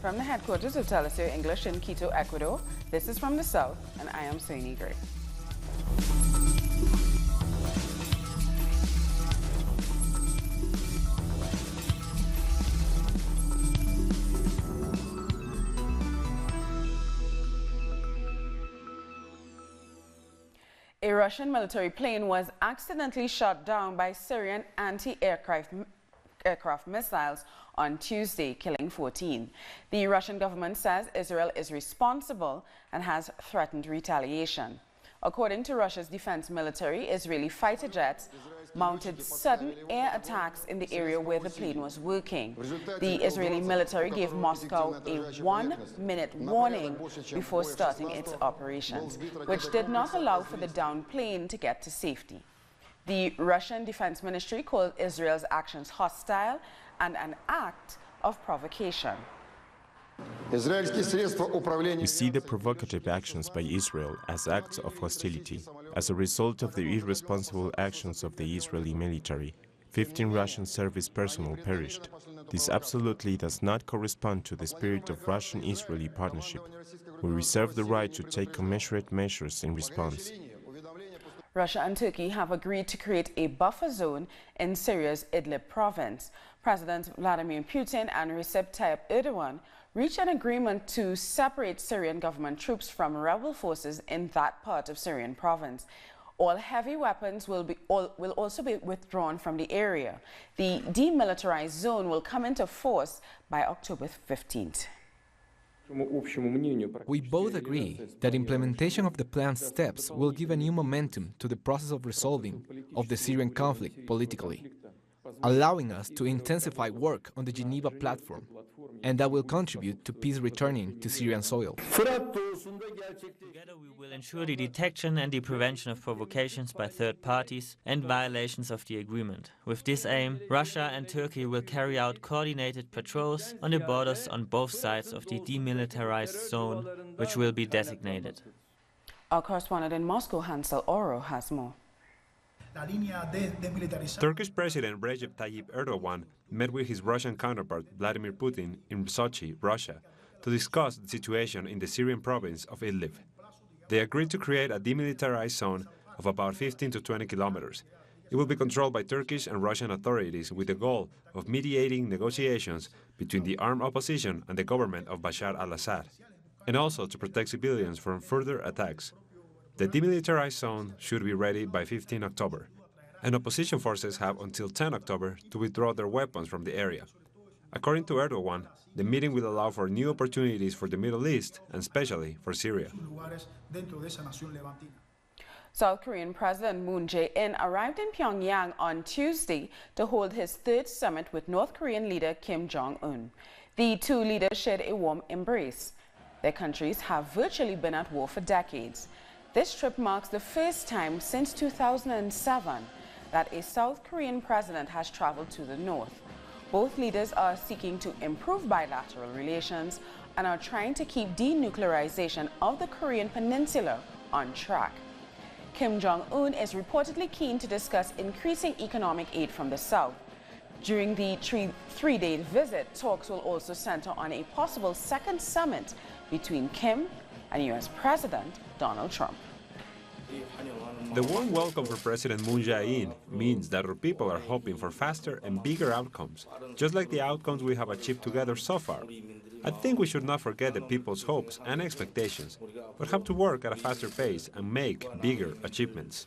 From the headquarters of Telesur English in Quito, Ecuador, this is From the South, and I am Soini Gray. A Russian military plane was accidentally shot down by Syrian anti-aircraft missiles on Tuesday, killing 14. The Russian government says Israel is responsible and has threatened retaliation. According to Russia's defense military, Israeli fighter jets mounted sudden air attacks in the area where the plane was working. The Israeli military gave Moscow a 1-minute warning before starting its operations, which did not allow for the downed plane to get to safety. The Russian Defense Ministry called Israel's actions hostile and an act of provocation. We see the provocative actions by Israel as acts of hostility. As a result of the irresponsible actions of the Israeli military, 15 Russian service personnel perished. This absolutely does not correspond to the spirit of Russian-Israeli partnership. We reserve the right to take commensurate measures in response. Russia and Turkey have agreed to create a buffer zone in Syria's Idlib province. President Vladimir Putin and Recep Tayyip Erdogan reached an agreement to separate Syrian government troops from rebel forces in that part of Syrian province. All heavy weapons will also be withdrawn from the area. The demilitarized zone will come into force by October 15th. We both agree that implementation of the planned steps will give a new momentum to the process of resolving of the Syrian conflict politically, allowing us to intensify work on the Geneva platform, and that will contribute to peace returning to Syrian soil. Together we will ensure the detection and the prevention of provocations by third parties and violations of the agreement. With this aim, Russia and Turkey will carry out coordinated patrols on the borders on both sides of the demilitarized zone, which will be designated. Our correspondent in Moscow, Hansel Oro, has more. Turkish President Recep Tayyip Erdogan met with his Russian counterpart Vladimir Putin in Sochi, Russia, to discuss the situation in the Syrian province of Idlib. They agreed to create a demilitarized zone of about 15 to 20 kilometers. It will be controlled by Turkish and Russian authorities with the goal of mediating negotiations between the armed opposition and the government of Bashar al-Assad, and also to protect civilians from further attacks. The demilitarized zone should be ready by 15 October, and opposition forces have until 10 October to withdraw their weapons from the area. According to Erdogan, the meeting will allow for new opportunities for the Middle East, and especially for Syria. South Korean President Moon Jae-in arrived in Pyongyang on Tuesday to hold his third summit with North Korean leader Kim Jong-un. The two leaders shared a warm embrace. Their countries have virtually been at war for decades. This trip marks the first time since 2007 that a South Korean president has traveled to the north. Both leaders are seeking to improve bilateral relations and are trying to keep denuclearization of the Korean peninsula on track. Kim Jong-un is reportedly keen to discuss increasing economic aid from the South. During the three-day visit, talks will also center on a possible second summit between Kim and U.S. President Donald Trump. The warm welcome for President Moon Jae-in means that our people are hoping for faster and bigger outcomes, just like the outcomes we have achieved together so far. I think we should not forget the people's hopes and expectations, but have to work at a faster pace and make bigger achievements.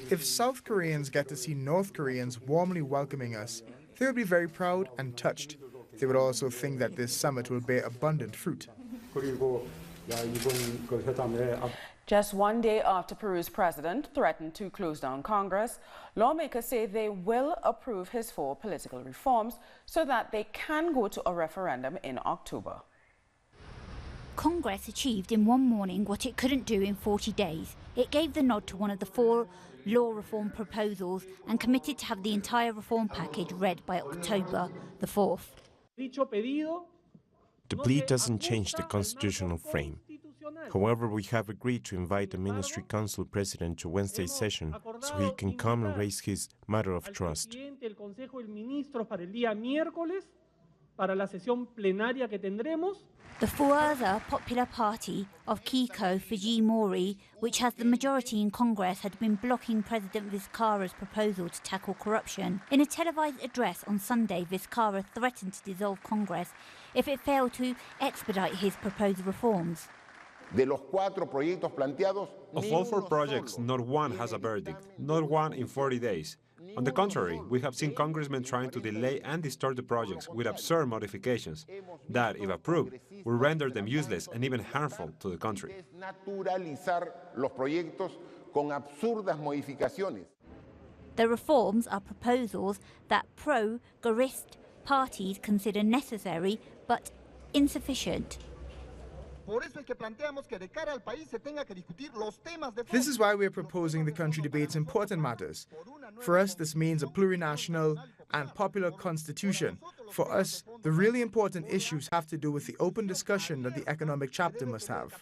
If South Koreans get to see North Koreans warmly welcoming us, they will be very proud and touched. They would also think that this summit will bear abundant fruit. Just one day after Peru's president threatened to close down Congress, lawmakers say they will approve his 4 political reforms so that they can go to a referendum in October. Congress achieved in one morning what it couldn't do in 40 days. It gave the nod to one of the 4 law reform proposals and committed to have the entire reform package read by October the 4th. The plea doesn't change the constitutional frame. However, we have agreed to invite the Ministry Council President to Wednesday's session so he can come and raise his matter of trust. para la sesión plenaria que tendremos. The Further Popular Party of Keiko Fujimori, which has the majority in Congress, had been blocking President Vizcarra's proposal to tackle corruption. In a televised address on Sunday, Vizcarra threatened to dissolve Congress if it failed to expedite his proposed reforms. Of all 4 projects, not one has a verdict, not one in 40 days. On the contrary, we have seen congressmen trying to delay and distort the projects with absurd modifications that, if approved, will render them useless and even harmful to the country. The reforms are proposals that pro-Gurist parties consider necessary but insufficient. This is why we are proposing the country debates important matters. For us, this means a plurinational and popular constitution. For us, the really important issues have to do with the open discussion that the economic chapter must have.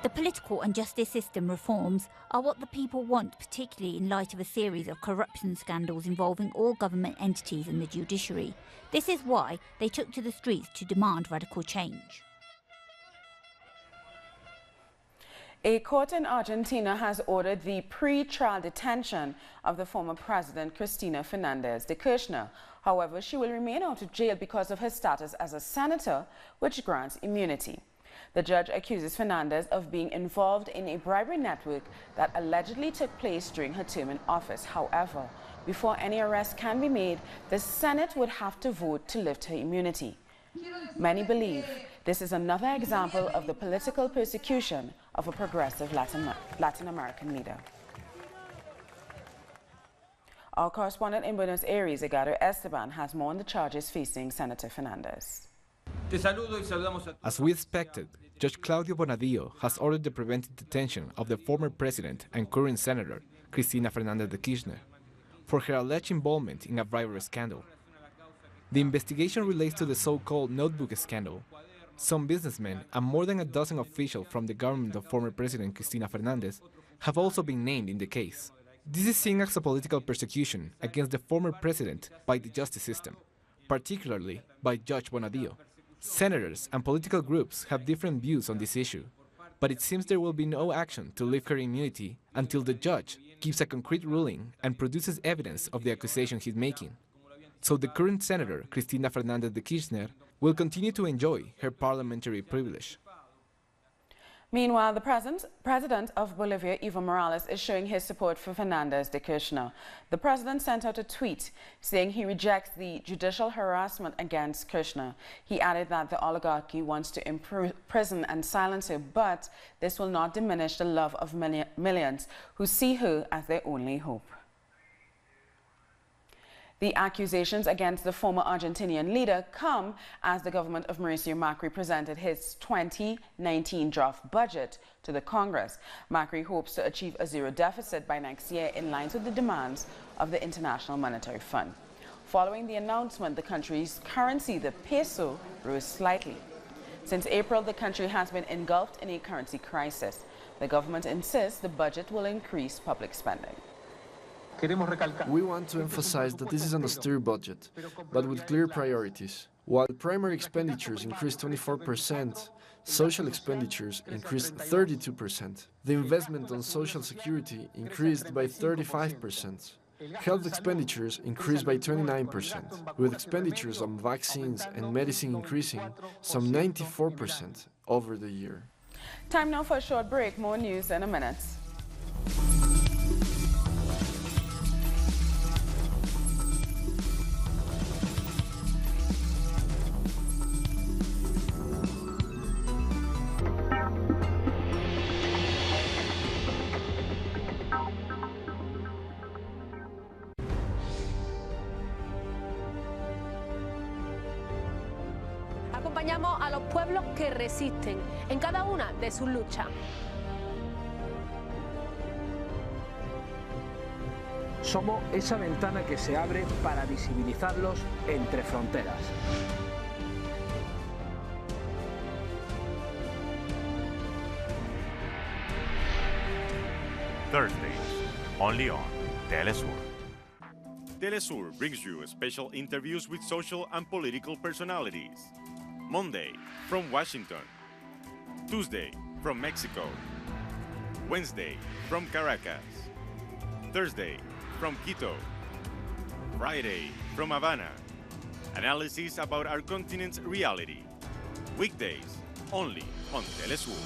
The political and justice system reforms are what the people want, particularly in light of a series of corruption scandals involving all government entities and the judiciary. This is why they took to the streets to demand radical change. A court in Argentina has ordered the pre-trial detention of the former president Cristina Fernández de Kirchner. However, she will remain out of jail because of her status as a senator, which grants immunity. The judge accuses Fernández of being involved in a bribery network that allegedly took place during her term in office. However, before any arrest can be made, the Senate would have to vote to lift her immunity. Many believe this is another example of the political persecution of a progressive Latin American leader. Our correspondent in Buenos Aires, Edgardo Esteban, has more on the charges facing Senator Fernández. As we expected, Judge Claudio Bonadío has ordered the preventive detention of the former president and current senator, Cristina Fernández de Kirchner, for her alleged involvement in a bribery scandal. The investigation relates to the so-called notebook scandal. Some businessmen and more than a dozen officials from the government of former President Cristina Fernández have also been named in the case. This is seen as a political persecution against the former president by the justice system, particularly by Judge Bonadío. Senators and political groups have different views on this issue, but it seems there will be no action to lift her immunity until the judge gives a concrete ruling and produces evidence of the accusation he's making. So the current senator, Cristina Fernández de Kirchner, will continue to enjoy her parliamentary privilege. Meanwhile, the president of Bolivia, Evo Morales, is showing his support for Fernández de Kirchner. The president sent out a tweet saying he rejects the judicial harassment against Kirchner. He added that the oligarchy wants to imprison and silence her, but this will not diminish the love of millions who see her as their only hope. The accusations against the former Argentinian leader come as the government of Mauricio Macri presented his 2019 draft budget to the Congress. Macri hopes to achieve a zero deficit by next year in line with the demands of the International Monetary Fund. Following the announcement, the country's currency, the peso, rose slightly. Since April, the country has been engulfed in a currency crisis. The government insists the budget will increase public spending. We want to emphasize that this is an austere budget, but with clear priorities. While primary expenditures increased 24%, social expenditures increased 32%. The investment on social security increased by 35%. Health expenditures increased by 29%, with expenditures on vaccines and medicine increasing some 94% over the year. Time now for a short break. More news in a minute. Acompañamos a los pueblos que resisten en cada una de sus luchas. Somos esa ventana que se abre para visibilizarlos entre fronteras. Thursdays, only on Telesur. Telesur brings you special interviews with social and political personalities. Monday, from Washington. Tuesday, from Mexico. Wednesday, from Caracas. Thursday, from Quito. Friday, from Havana. Analysis about our continent's reality. Weekdays, only on Telesur.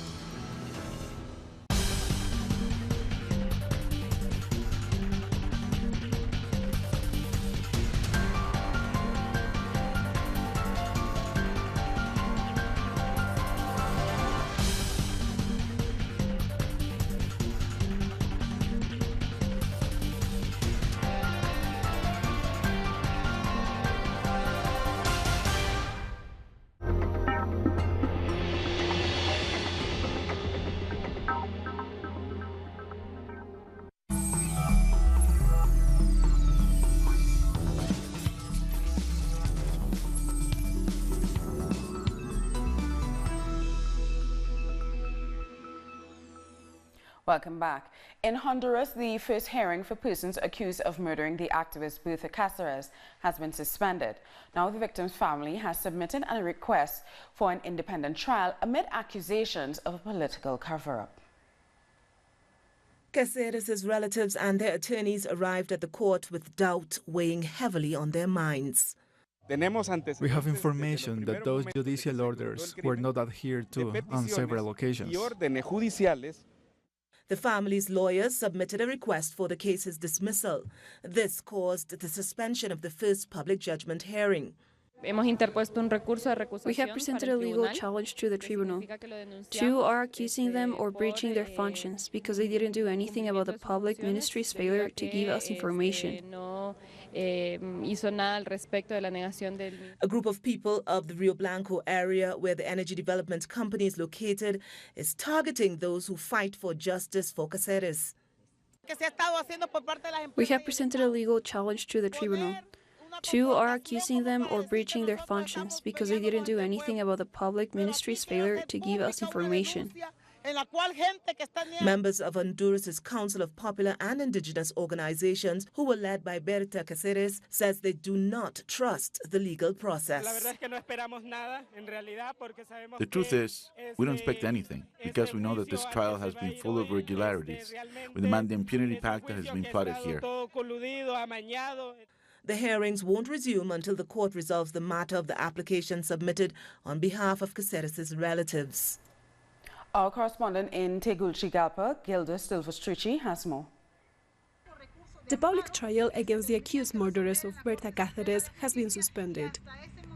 Welcome back. In Honduras, the first hearing for persons accused of murdering the activist Berta Cáceres has been suspended. Now the victim's family has submitted a request for an independent trial amid accusations of a political cover-up. Cáceres' relatives and their attorneys arrived at the court with doubt weighing heavily on their minds. We have information that those judicial orders were not adhered to on several occasions. The family's lawyers submitted a request for the case's dismissal. This caused the suspension of the first public judgment hearing. We have presented a legal challenge to the tribunal. Two are accusing them of breaching their functions because they didn't do anything about the public ministry's failure to give us information. A group of people of the Rio Blanco area, where the energy development company is located, is targeting those who fight for justice for Cáceres. We have presented a legal challenge to the tribunal. Two are accusing them of breaching their functions because they didn't do anything about the public ministry's failure to give us information. Members of Honduras' Council of Popular and Indigenous Organizations, who were led by Berta Cáceres, says they do not trust the legal process. The truth is, we don't expect anything, because we know that this trial has been full of irregularities. We demand the impunity pact that has been plotted here. The hearings won't resume until the court resolves the matter of the application submitted on behalf of Cáceres' relatives. Our correspondent in Tegucigalpa, Gilda Silvestrucci, has more. The public trial against the accused murderers of Berta Cáceres has been suspended.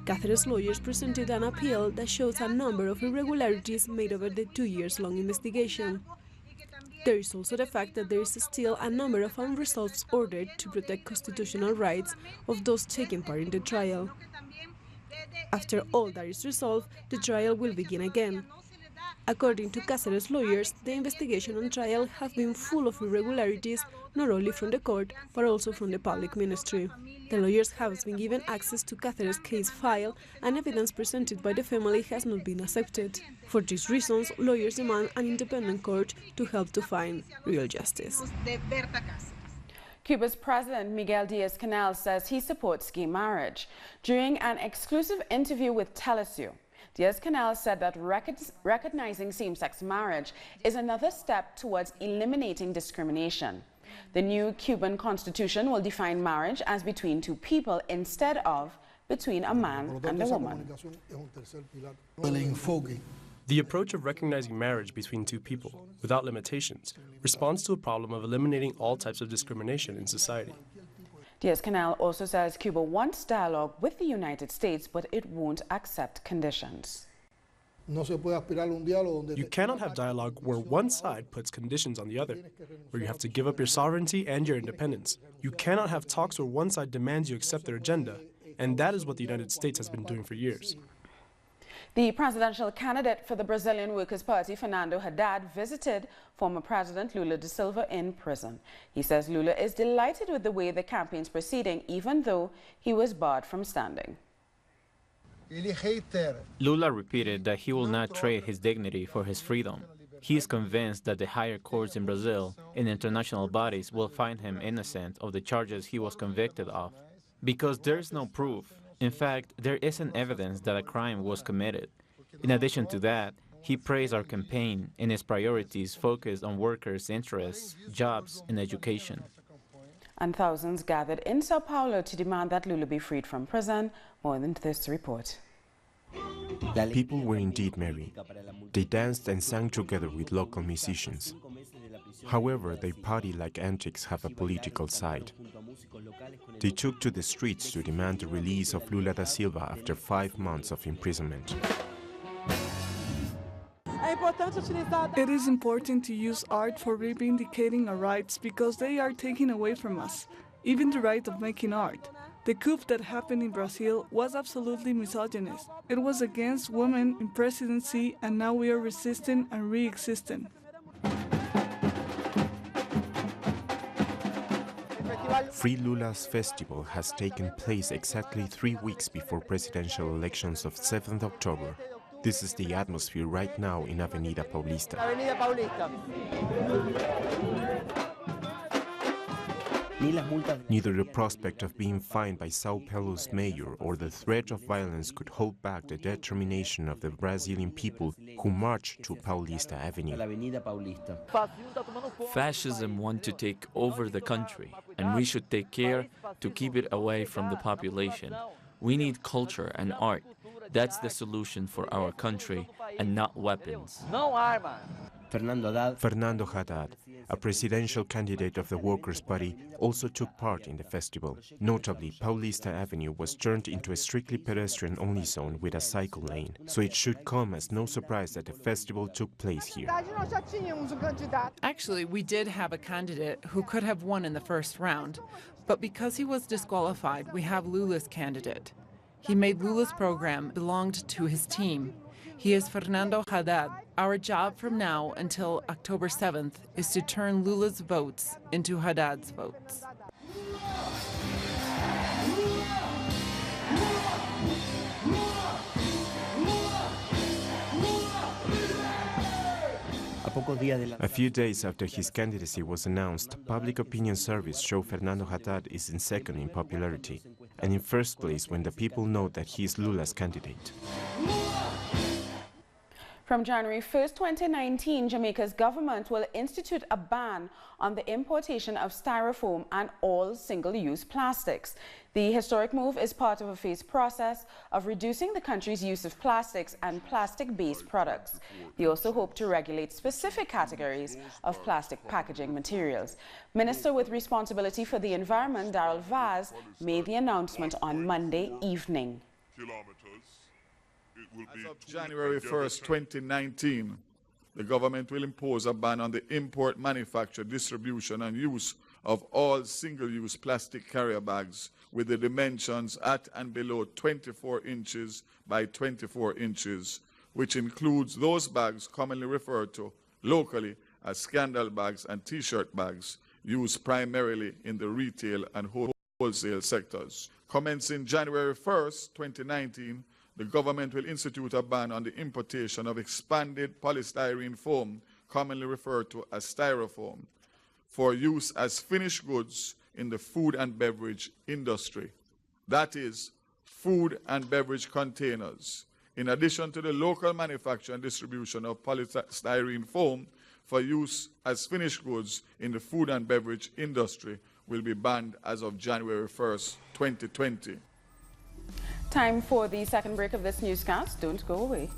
Cáceres' lawyers presented an appeal that shows a number of irregularities made over the 2-year-long investigation. There is also the fact that there is still a number of unresolved orders to protect constitutional rights of those taking part in the trial. After all that is resolved, the trial will begin again. According to Cáceres' lawyers, the investigation and trial have been full of irregularities, not only from the court, but also from the public ministry. The lawyers have been given access to Cáceres' case file, and evidence presented by the family has not been accepted. For these reasons, lawyers demand an independent court to help to find real justice. Cuba's President Miguel Díaz-Canel says he supports gay marriage. During an exclusive interview with Telesur, Díaz-Canel said that recognizing same-sex marriage is another step towards eliminating discrimination. The new Cuban constitution will define marriage as between two people instead of between a man and a woman. The approach of recognizing marriage between two people, without limitations, responds to a problem of eliminating all types of discrimination in society. Díaz-Canel also says Cuba wants dialogue with the United States, but it won't accept conditions. You cannot have dialogue where one side puts conditions on the other, where you have to give up your sovereignty and your independence. You cannot have talks where one side demands you accept their agenda, and that is what the United States has been doing for years. The presidential candidate for the Brazilian Workers' Party, Fernando Haddad, visited former President Lula da Silva in prison. He says Lula is delighted with the way the campaign is proceeding, even though he was barred from standing. Lula repeated that he will not trade his dignity for his freedom. He is convinced that the higher courts in Brazil and international bodies will find him innocent of the charges he was convicted of, because there is no proof. In fact, there isn't evidence that a crime was committed. In addition to that, he praised our campaign and its priorities focused on workers' interests, jobs, and education. And thousands gathered in Sao Paulo to demand that Lula be freed from prison. More than this report. People were indeed merry. They danced and sang together with local musicians. However, their party-like antics have a political side. They took to the streets to demand the release of Lula da Silva after 5 months of imprisonment. It is important to use art for reivindicating our rights because they are taken away from us, even the right of making art. The coup that happened in Brazil was absolutely misogynist. It was against women in presidency, and now we are resisting and re-existing. Free Lula's festival has taken place exactly 3 weeks before presidential elections of 7th October. This is the atmosphere right now in Avenida Paulista. Neither the prospect of being fined by Sao Paulo's mayor or the threat of violence could hold back the determination of the Brazilian people who marched to Paulista Avenue. Fascism wants to take over the country, and we should take care to keep it away from the population. We need culture and art. That's the solution for our country, and not weapons. Fernando Haddad, a presidential candidate of the Workers' Party, also took part in the festival. Notably, Paulista Avenue was turned into a strictly pedestrian-only zone with a cycle lane, so it should come as no surprise that the festival took place here. Actually, we did have a candidate who could have won in the first round, but because he was disqualified, we have Lula's candidate. He made Lula's program belonged to his team. He is Fernando Haddad. Our job from now until October 7th is to turn Lula's votes into Haddad's votes. A few days after his candidacy was announced, public opinion surveys show Fernando Haddad is in second in popularity, and in first place when the people know that he is Lula's candidate. From January 1st, 2019, Jamaica's government will institute a ban on the importation of styrofoam and all single-use plastics. The historic move is part of a phased process of reducing the country's use of plastics and plastic-based products. They also hope to regulate specific categories of plastic packaging materials. Minister with responsibility for the environment, Darrell Vaz, made the announcement on Monday evening. As of January 1st, 2019, the government will impose a ban on the import, manufacture, distribution and use of all single-use plastic carrier bags with the dimensions at and below 24 inches by 24 inches, which includes those bags commonly referred to locally as scandal bags and T-shirt bags used primarily in the retail and wholesale sectors. Commencing January 1st, 2019, the government will institute a ban on the importation of expanded polystyrene foam, commonly referred to as styrofoam, for use as finished goods in the food and beverage industry. That is, food and beverage containers. In addition to the local manufacture and distribution of polystyrene foam for use as finished goods in the food and beverage industry will be banned as of January 1st, 2020. Time for the second break of this newscast. Don't go away.